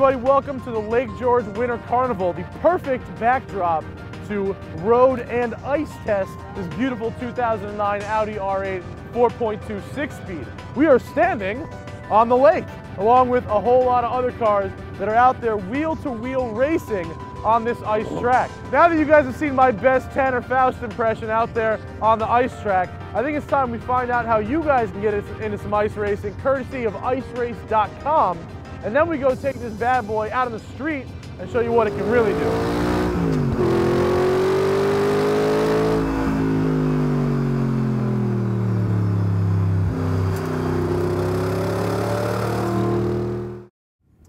everybody, welcome to the Lake George Winter Carnival, the perfect backdrop to road and ice test this beautiful 2009 Audi R8 4.2 6-speed. We are standing on the lake, along with a whole lot of other cars that are out there wheel-to-wheel racing on this ice track. Now that you guys have seen my best Tanner Faust impression out there on the ice track, I think it's time we find out how you guys can get into some ice racing, courtesy of icerace.com. And then we go take this bad boy out on the street and show you what it can really do.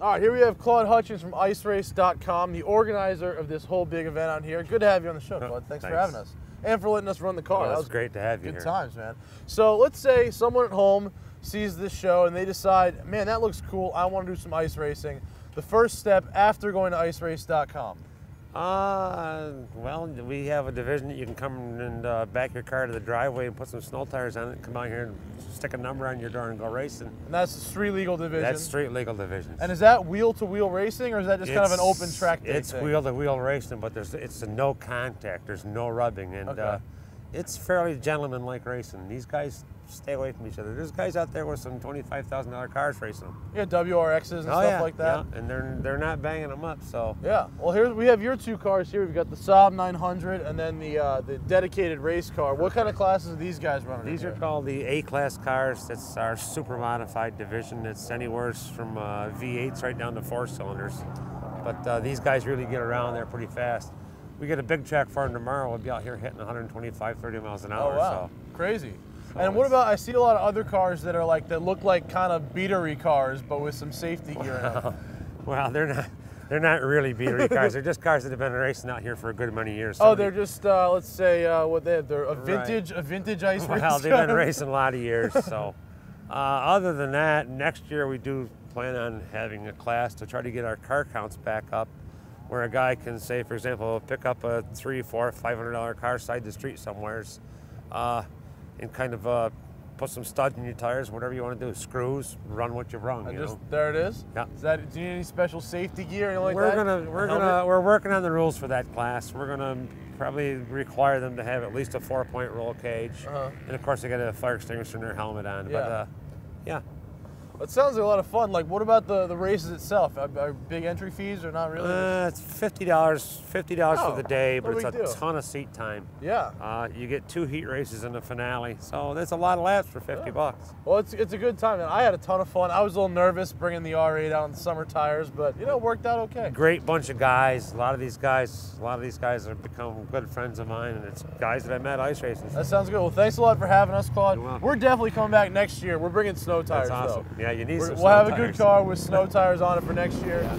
All right, here we have Claude Hutchings from icerace.com, the organizer of this whole big event on here. Good to have you on the show, Claude. Thanks for having us. And for letting us run the car. Well, that was great to have you here. Good times, man. So let's say someone at home sees this show and they decide, man, that looks cool, I want to do some ice racing. The first step after going to icerace.com. Well, we have a division that you can come and back your car to the driveway and put some snow tires on it and come out here and stick a number on your door and go racing. And that's the street legal division? That's street legal division. And is that wheel-to-wheel racing, or is that just kind of an open track day It's wheel-to-wheel racing, but it's a no contact, there's no rubbing, and it's fairly gentleman-like racing. These guys stay away from each other. There's guys out there with some $25,000 cars racing them. Yeah, WRXs and stuff like that. Yeah, and they're not banging them up, so. Yeah, well here we have your two cars here. We've got the Saab 900 and then the dedicated race car. What kind of classes are these guys running? These are called the A-class cars. That's our super modified division. It's anywhere from V8s right down to 4 cylinders. But these guys really get around there pretty fast. We get a big track for them tomorrow. We'll be out here hitting 125, 30 miles an hour. Oh, wow. So. Crazy. And what about, I see a lot of other cars that are that look like kind of beatery cars, but with some safety gear in them. Well, they're not really beatery cars. They're just cars that have been racing out here for a good many years. Oh, they're just, let's say, they're a vintage ice race. Well, they've been racing a lot of years, so. Other than that, next year we do plan on having a class to try to get our car counts back up, where a guy can say, for example, pick up a $300, $400, $500 car side the street somewheres, and kind of put some studs in your tires, whatever you want to do, screws, run what you've run. There it is. Yeah. Do you need any special safety gear or anything like that? We're working on the rules for that class. We're gonna probably require them to have at least a 4-point roll cage, and of course they got a fire extinguisher in their helmet on. Yeah. But yeah. It sounds like a lot of fun. What about the races itself? Are big entry fees or not really? It's $50 for the day, but it's a ton of seat time. Yeah. You get 2 heat races in the finale, so that's a lot of laps for 50 bucks. Well, it's a good time, man. I had a ton of fun. I was a little nervous bringing the R8 out on the summer tires, but it worked out okay. Great bunch of guys. A lot of these guys have become good friends of mine, and it's guys that I met ice racing. That sounds good. Well, thanks a lot for having us, Claude. You're welcome. We're definitely coming back next year. We're bringing snow tires, That's awesome. though. Yeah, you need some We'll have snow a good tires. car with snow tires on it for next year. Yeah.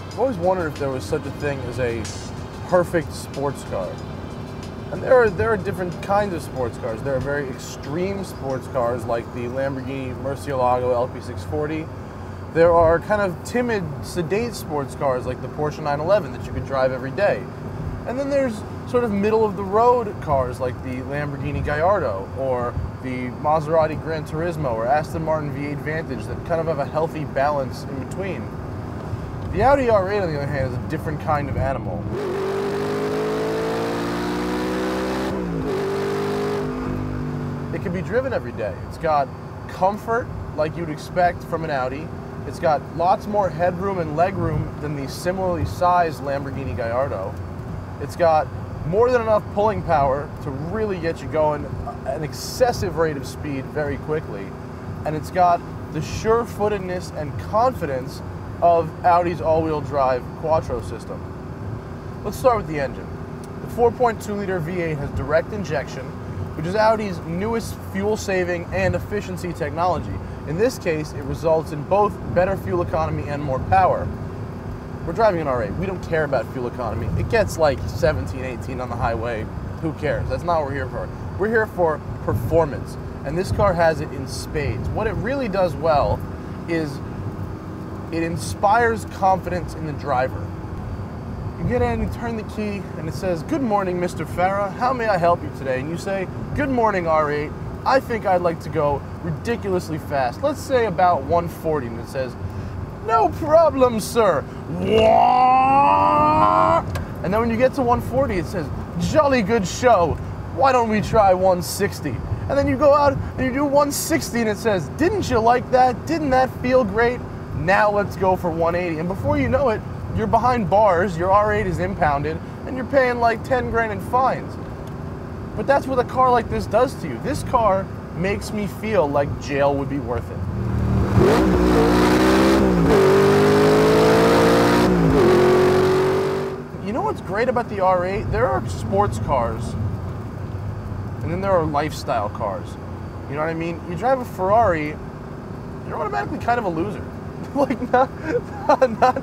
I've always wondered if there was such a thing as a perfect sports car. And there are different kinds of sports cars. There are very extreme sports cars like the Lamborghini Murcielago LP640. There are kind of timid, sedate sports cars like the Porsche 911 that you can drive every day. And then there's sort of middle-of-the-road cars like the Lamborghini Gallardo or the Maserati Gran Turismo or Aston Martin V8 Vantage that kind of have a healthy balance in between. The Audi R8, on the other hand, is a different kind of animal. It can be driven every day. It's got comfort, like you'd expect from an Audi. It's got lots more headroom and legroom than the similarly sized Lamborghini Gallardo. It's got more than enough pulling power to really get you going an excessive rate of speed very quickly. And it's got the sure-footedness and confidence of Audi's all-wheel drive quattro system. Let's start with the engine. The 4.2-liter V8 has direct injection, which is Audi's newest fuel-saving and efficiency technology. In this case, it results in both better fuel economy and more power. We're driving an R8. We don't care about fuel economy. It gets like 17, 18 on the highway. Who cares? That's not what we're here for. We're here for performance, and this car has it in spades. What it really does well is it inspires confidence in the driver. You get in, you turn the key, and it says, "Good morning, Mr. Farah. How may I help you today?" And you say, "Good morning, R8. I think I'd like to go ridiculously fast. Let's say about 140." And it says, "No problem, sir." And then when you get to 140, it says, "Jolly good show. Why don't we try 160?" And then you go out and you do 160, and it says, "Didn't you like that? Didn't that feel great? Now let's go for 180." And before you know it, you're behind bars, your R8 is impounded, and you're paying like 10 grand in fines. But that's what a car like this does to you. This car makes me feel like jail would be worth it. You know what's great about the R8? There are sports cars, and then there are lifestyle cars. You know what I mean? You drive a Ferrari, you're automatically kind of a loser. Like, not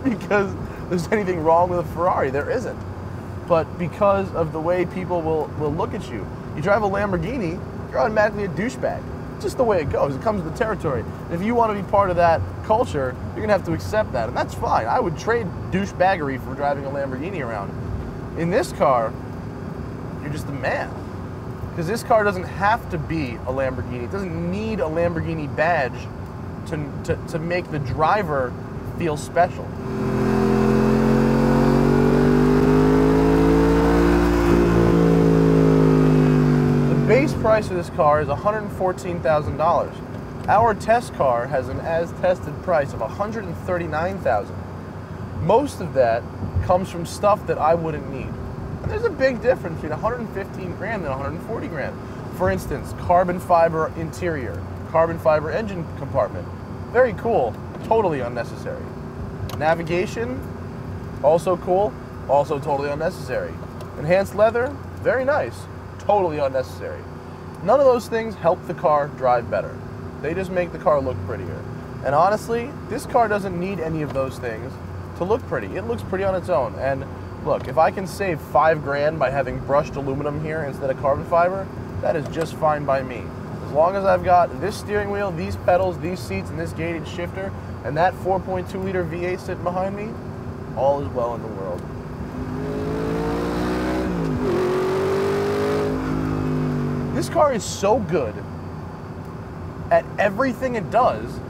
because there's anything wrong with a Ferrari, there isn't. But because of the way people will look at you. You drive a Lamborghini, you're automatically a douchebag. It's just the way it goes. It comes with the territory. And if you want to be part of that culture, you're going to have to accept that. And that's fine. I would trade douchebaggery for driving a Lamborghini around. In this car, you're just a man. Because this car doesn't have to be a Lamborghini. It doesn't need a Lamborghini badge to make the driver feel special. The base price of this car is $114,000. Our test car has an as-tested price of $139,000. Most of that comes from stuff that I wouldn't need. And there's a big difference between 115 grand and 140 grand. For instance, carbon fiber interior, carbon fiber engine compartment. Very cool, totally unnecessary. Navigation, also cool, also totally unnecessary. Enhanced leather, very nice, totally unnecessary. None of those things help the car drive better. They just make the car look prettier. And honestly, this car doesn't need any of those things to look pretty. It looks pretty on its own. And look, if I can save 5 grand by having brushed aluminum here instead of carbon fiber, that is just fine by me. As long as I've got this steering wheel, these pedals, these seats, and this gated shifter, and that 4.2-liter V8 sitting behind me, all is well in the world. This car is so good at everything it does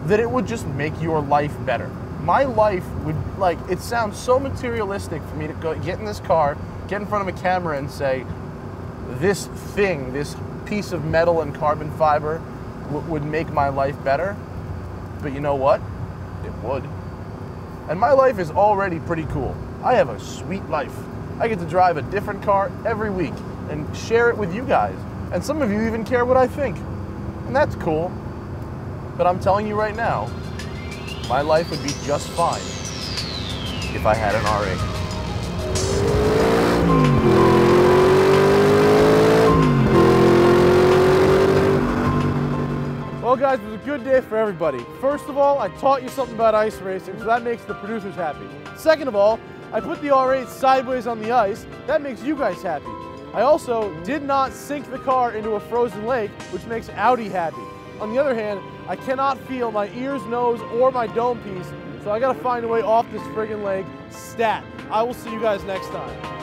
that it would just make your life better. My life would, like, it sounds so materialistic for me to go get in this car, get in front of a camera and say, this thing, this piece of metal and carbon fiber would make my life better. But you know what? It would. And my life is already pretty cool. I have a sweet life. I get to drive a different car every week and share it with you guys. And some of you even care what I think. And that's cool. But I'm telling you right now, my life would be just fine if I had an R8. Well, guys, it was a good day for everybody. First of all, I taught you something about ice racing, so that makes the producers happy. Second of all, I put the R8 sideways on the ice. That makes you guys happy. I also did not sink the car into a frozen lake, which makes Audi happy. On the other hand, I cannot feel my ears, nose, or my dome piece, so I gotta find a way off this friggin' lake. Stat. I will see you guys next time.